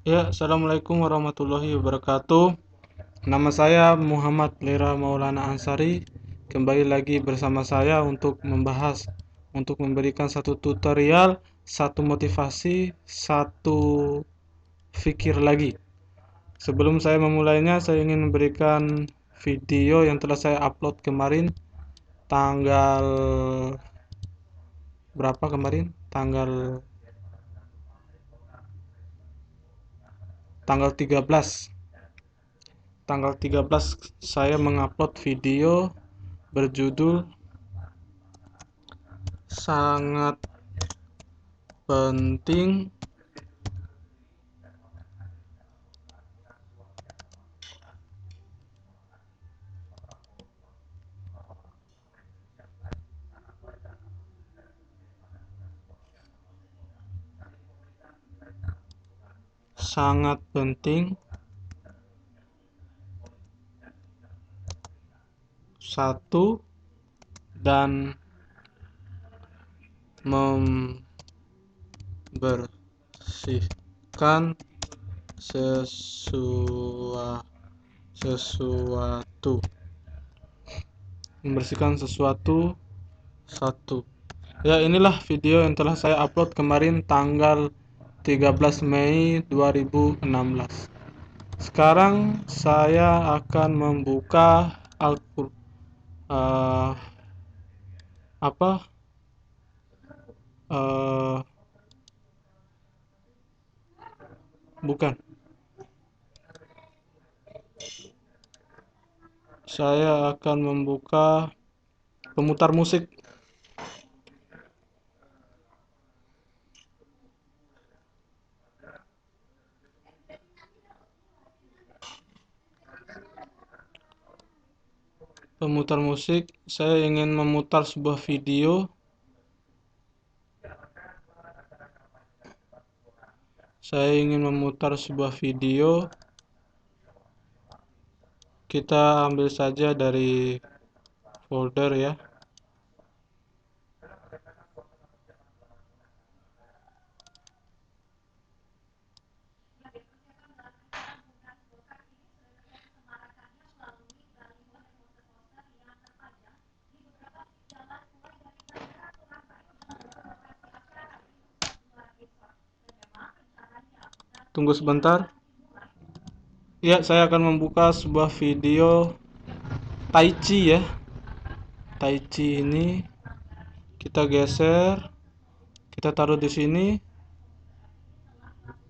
Ya, Assalamualaikum warahmatullahi wabarakatuh. Nama saya Muhammad Lera Maulana Ansari. Kembali lagi bersama saya untuk memberikan satu tutorial, satu motivasi, satu fikir lagi. Sebelum saya memulainya, saya ingin memberikan video yang telah saya upload kemarin, tanggal berapa kemarin? Tanggal 13. Tanggal 13 saya mengupload video berjudul sangat penting sangat penting satu dan membersihkan sesuatu membersihkan sesuatu satu. Ya, inilah video yang telah saya upload kemarin tanggal 13 Mei 2016. Sekarang saya akan membuka uh, apa uh, bukan. Saya akan membuka pemutar musik. Pemutar musik, saya ingin memutar sebuah video. Saya ingin memutar sebuah video. Kita ambil saja dari folder ya. Tunggu sebentar. Ya, saya akan membuka sebuah video Tai Chi ya. Tai Chi ini kita geser, kita taruh di sini,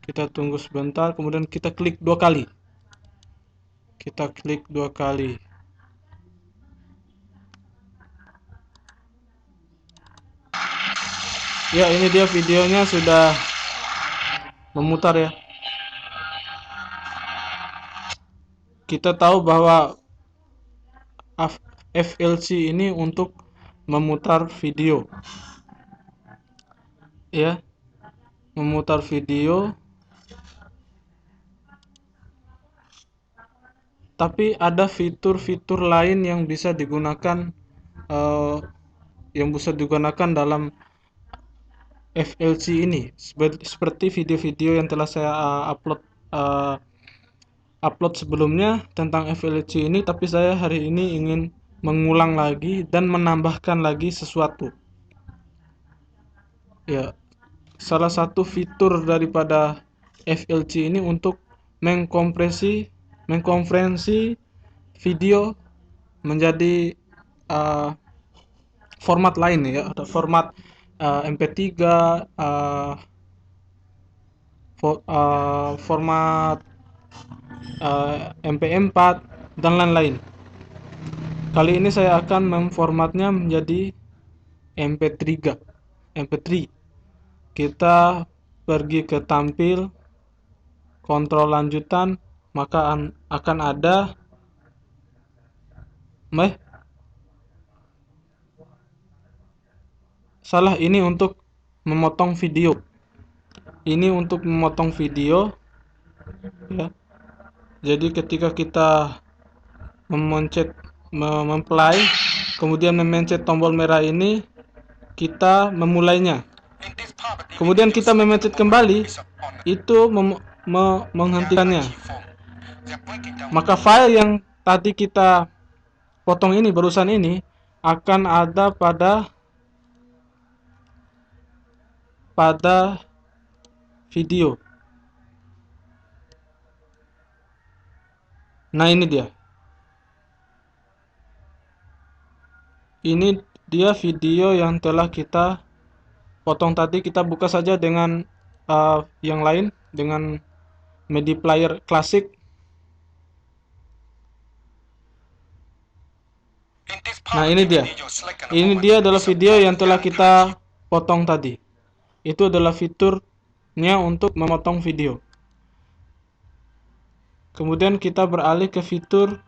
kita tunggu sebentar, kemudian kita klik dua kali. Kita klik dua kali. Ya, ini dia videonya sudah memutar ya. Kita tahu bahwa FLC ini untuk memutar video. Ya, memutar video. Tapi ada fitur-fitur lain yang bisa digunakan dalam FLC ini, seperti video-video yang telah saya upload sebelumnya tentang FLC ini, tapi saya hari ini ingin mengulang lagi dan menambahkan lagi sesuatu. Ya, salah satu fitur daripada FLC ini untuk mengkonferensi video menjadi format lain ya, ada format MP3, format MP4 dan lain-lain. Kali ini saya akan memformatnya menjadi MP3. Kita pergi ke tampil, kontrol lanjutan, maka akan ada ini untuk memotong video. Ini untuk memotong video ya. Jadi ketika kita memplay, kemudian memencet tombol merah ini, kita memulainya. Kemudian kita memencet kembali, itu menghentikannya. Maka file yang tadi kita potong ini barusan ini akan ada pada video. Nah, ini dia. Ini dia video yang telah kita potong tadi. Kita buka saja dengan yang lain, dengan media player klasik. Nah, ini dia. Ini dia adalah video yang telah kita potong tadi. Itu adalah fiturnya untuk memotong video. Kemudian kita beralih ke fitur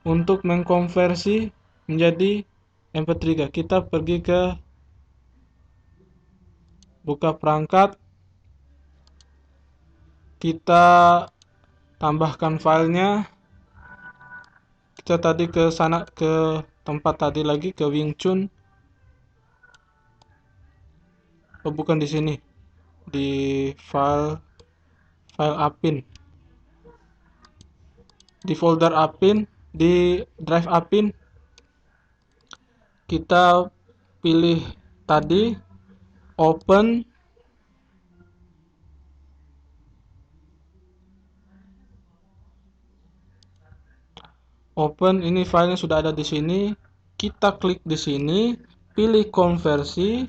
untuk mengkonversi menjadi MP3. Kita pergi ke buka perangkat, kita tambahkan filenya. Kita tadi ke sana, ke tempat tadi lagi, ke Wing Chun. Oh, bukan di sini, di file Apin, di folder Apin, di drive Apin. Kita pilih tadi open. Open, ini filenya sudah ada di sini. Kita klik di sini, pilih konversi,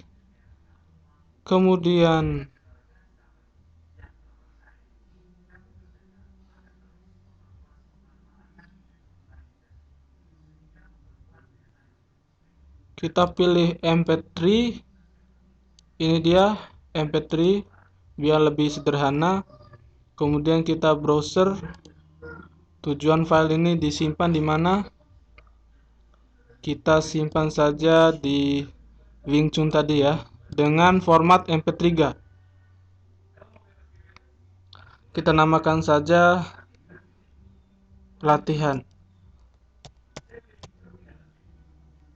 kemudian kita pilih MP3. Ini dia MP3 biar lebih sederhana. Kemudian kita browser. Tujuan file ini disimpan di mana? Kita simpan saja di Wing Chun tadi ya, dengan format MP3. Kita namakan saja latihan.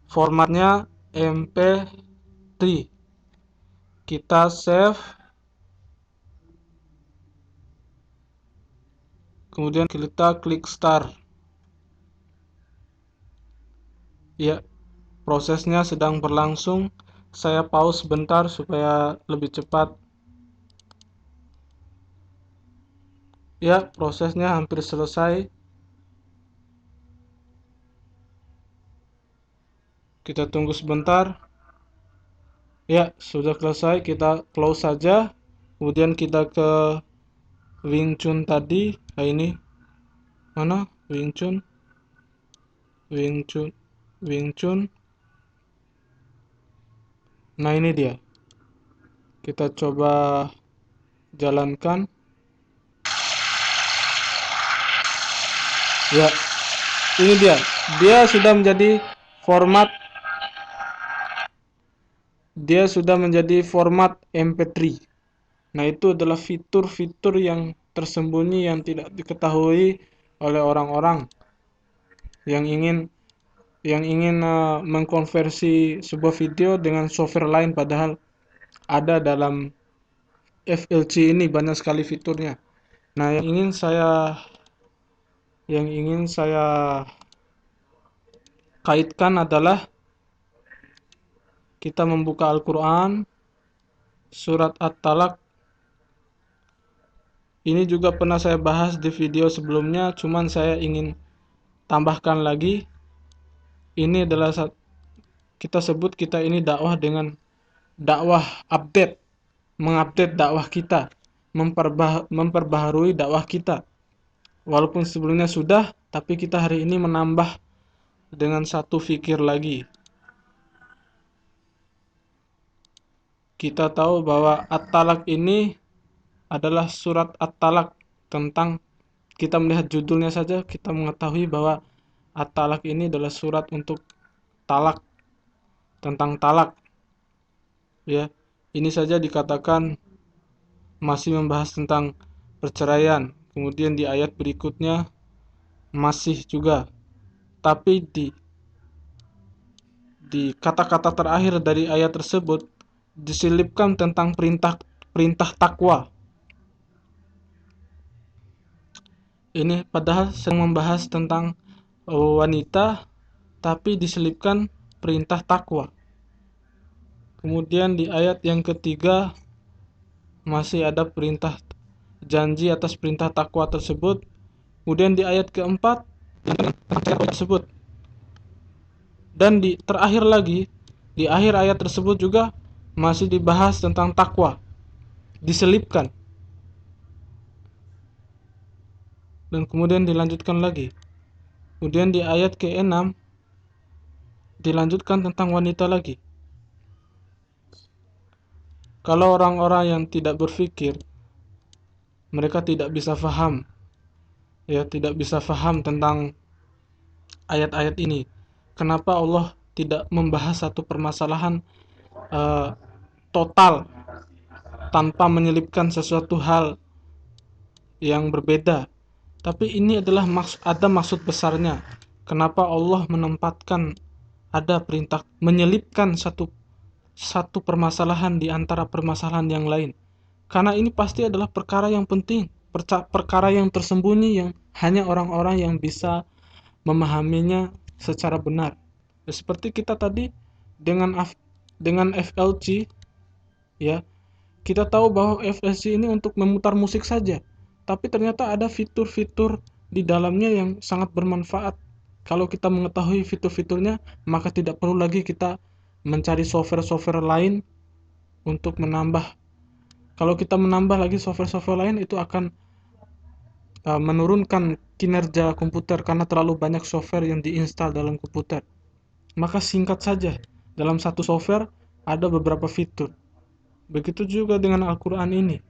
Formatnya MP3. Kita save. Kemudian kita klik start. Ya, prosesnya sedang berlangsung. Saya pause sebentar supaya lebih cepat. Ya, prosesnya hampir selesai. Kita tunggu sebentar. Ya, sudah selesai. Kita close saja. Kemudian kita ke Wing Chun tadi. Nah, ini mana? Wing Chun. Nah, ini dia. Kita coba jalankan. Ya, ini dia. Dia sudah menjadi format MP3. Nah, itu adalah fitur-fitur yang tersembunyi yang tidak diketahui oleh orang-orang yang ingin mengkonversi sebuah video dengan software lain, padahal ada dalam FLC ini banyak sekali fiturnya. Nah, yang ingin saya kaitkan adalah kita membuka Al-Quran surat At-Talaq. Ini juga pernah saya bahas di video sebelumnya, cuman saya ingin tambahkan lagi. Ini adalah kita sebut kita ini dakwah dengan dakwah update, mengupdate dakwah kita, memperbaharui dakwah kita. Walaupun sebelumnya sudah, tapi kita hari ini menambah dengan satu fikir lagi. Kita tahu bahwa At-Talaq ini adalah surat At-Talaq. Tentang, kita melihat judulnya saja kita mengetahui bahwa At-Talaq ini adalah surat untuk talak, tentang talak. Ya, ini saja dikatakan masih membahas tentang perceraian. Kemudian di ayat berikutnya masih juga, tapi di kata-kata terakhir dari ayat tersebut diselipkan tentang perintah takwa. Ini padahal sedang membahas tentang wanita, tapi diselipkan perintah takwa. Kemudian di ayat yang ketiga masih ada perintah janji atas perintah takwa tersebut. Kemudian di ayat keempat tersebut, dan di terakhir lagi di akhir ayat tersebut juga masih dibahas tentang takwa, diselipkan. Dan kemudian dilanjutkan lagi. Kemudian di ayat ke-6 dilanjutkan tentang wanita lagi. Kalau orang-orang yang tidak berpikir, mereka tidak bisa faham, ya, tidak bisa faham tentang ayat-ayat ini. Kenapa Allah tidak membahas satu permasalahan total tanpa menyelipkan sesuatu hal yang berbeda? Tapi ini adalah ada maksud besarnya. Kenapa Allah menempatkan ada perintah menyelipkan satu permasalahan di antara permasalahan yang lain? Karena ini pasti adalah perkara yang penting, perkara yang tersembunyi yang hanya orang-orang yang bisa memahaminya secara benar. Seperti kita tadi dengan FLC, ya. Kita tahu bahwa FLC ini untuk memutar musik saja, tapi ternyata ada fitur-fitur di dalamnya yang sangat bermanfaat. Kalau kita mengetahui fitur-fiturnya, maka tidak perlu lagi kita mencari software-software lain untuk menambah. Kalau kita menambah lagi software-software lain, itu akan menurunkan kinerja komputer karena terlalu banyak software yang diinstal dalam komputer. Maka singkat saja, dalam satu software ada beberapa fitur. Begitu juga dengan Al-Quran ini.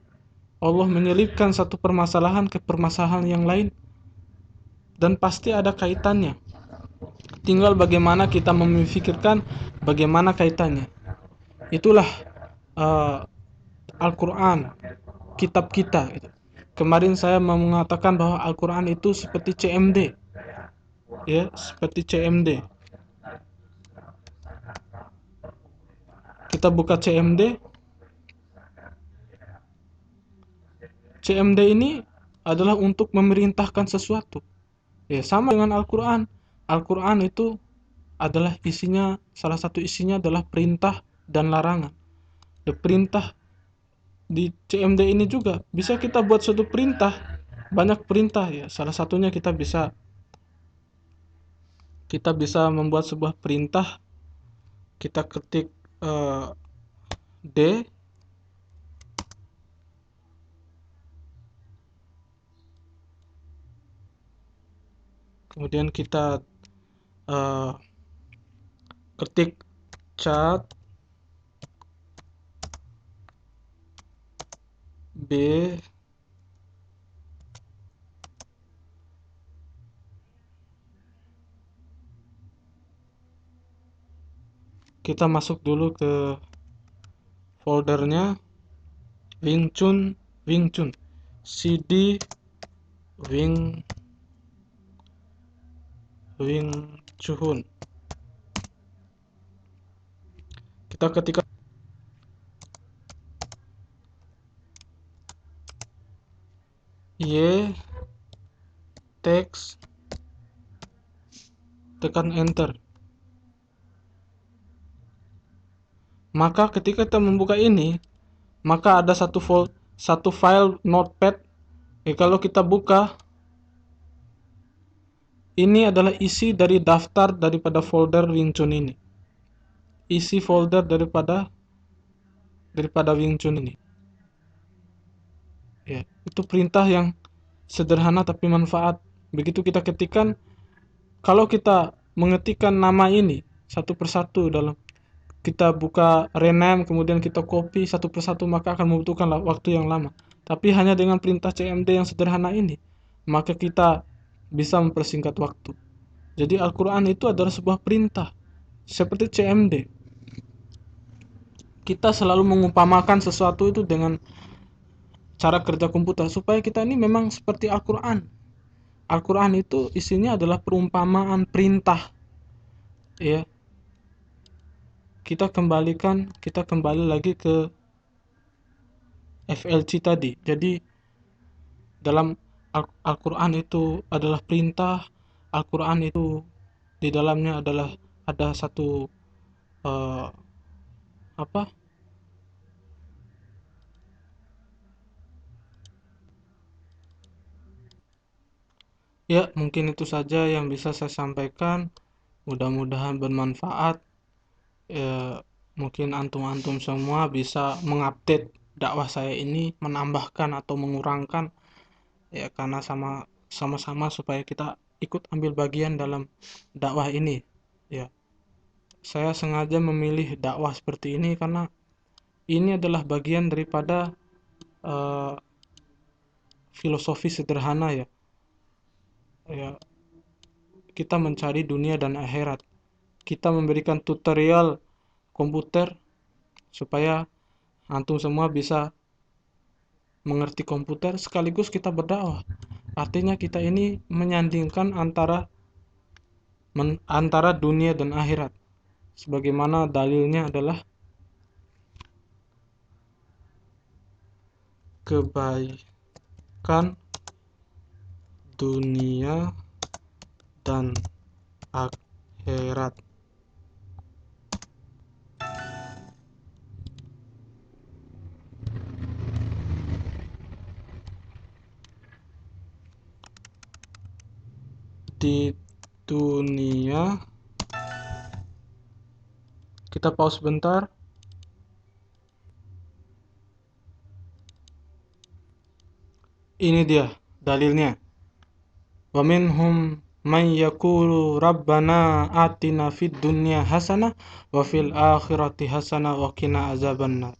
Allah menyelipkan satu permasalahan ke permasalahan yang lain, dan pasti ada kaitannya. Tinggal bagaimana kita memikirkan bagaimana kaitannya. Itulah Al-Quran, kitab kita. Kemarin saya mengatakan bahwa Al-Quran itu seperti CMD, ya, seperti CMD. Kita buka CMD. CMD ini adalah untuk memerintahkan sesuatu. Ya, sama dengan Al-Quran. Al-Quran itu adalah isinya, salah satu isinya adalah perintah dan larangan. Perintah di CMD ini juga bisa kita buat suatu perintah, banyak perintah, ya. Salah satunya kita membuat sebuah perintah. Kita ketik D, kemudian kita ketik cat B, kita masuk dulu ke foldernya Wing Chun CD Wing Chun. Kita ketika Y text, tekan enter. Maka ketika kita membuka ini, maka ada satu file notepad. Kalau kita buka, ini adalah isi dari daftar daripada folder Wing Chun ini. Isi folder daripada Wing Chun ini. Ya, itu perintah yang sederhana tapi manfaat. Begitu kita ketikkan, kalau kita mengetikkan nama ini satu persatu kita buka rename, kemudian kita copy satu persatu, maka akan membutuhkan waktu yang lama. Tapi hanya dengan perintah CMD yang sederhana ini, maka kita bisa mempersingkat waktu. Jadi Al-Quran itu adalah sebuah perintah, seperti CMD. Kita selalu mengumpamakan sesuatu itu dengan cara kerja komputer, supaya kita ini memang seperti Al-Quran. Al-Quran itu isinya adalah perumpamaan perintah, ya. Kita kembali lagi ke FLC tadi. Jadi dalam Al-Quran itu adalah perintah. Al-Quran itu di dalamnya adalah ada satu eh, apa ya, mungkin itu saja yang bisa saya sampaikan. Mudah-mudahan bermanfaat. Mungkin antum-antum semua bisa mengupdate dakwah saya ini, menambahkan atau mengurangkan, ya, karena sama-sama supaya kita ikut ambil bagian dalam dakwah ini. Ya, saya sengaja memilih dakwah seperti ini karena ini adalah bagian daripada eh, filosofi sederhana, ya. Ya, kita mencari dunia dan akhirat. Kita memberikan tutorial komputer supaya antum semua bisa mengerti komputer sekaligus kita berdakwah. Artinya kita ini menyandingkan antara dunia dan akhirat. Sebagaimana dalilnya adalah kebaikan dunia dan akhirat. Di dunia, kita pause bentar. Ini dia dalilnya. Wa minhum man yaqulu rabbana atina fid dunya hasanah wa fil akhirati hasanah wa qina azabannar.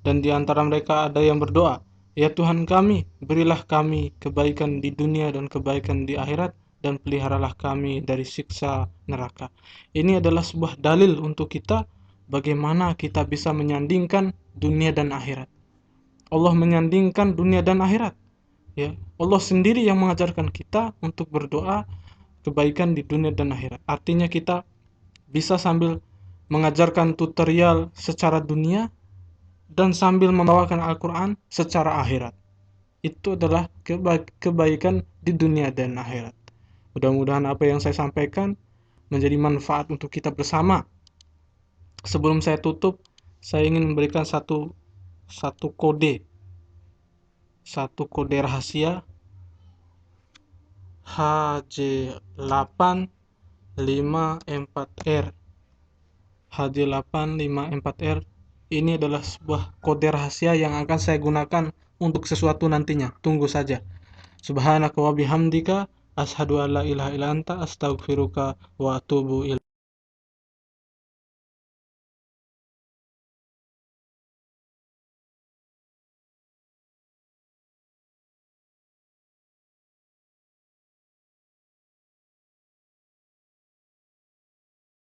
Dan di antara mereka ada yang berdoa, ya Tuhan kami, berilah kami kebaikan di dunia dan kebaikan di akhirat, dan peliharalah kami dari siksa neraka. Ini adalah sebuah dalil untuk kita bagaimana kita bisa menyandingkan dunia dan akhirat. Allah menyandingkan dunia dan akhirat. Ya, Allah sendiri yang mengajarkan kita untuk berdoa kebaikan di dunia dan akhirat. Artinya kita bisa sambil mengajarkan tutorial secara dunia dan sambil membawakan Al-Quran secara akhirat. Itu adalah kebaikan di dunia dan akhirat. Mudah-mudahan apa yang saya sampaikan menjadi manfaat untuk kita bersama. Sebelum saya tutup, saya ingin memberikan satu kode rahasia HJ854R. HJ854R ini adalah sebuah kode rahasia yang akan saya gunakan untuk sesuatu nantinya. Tunggu saja. Subhanaka wa bihamdika asyhadu an la ilaha illa anta astaghfiruka wa atubu ilaik.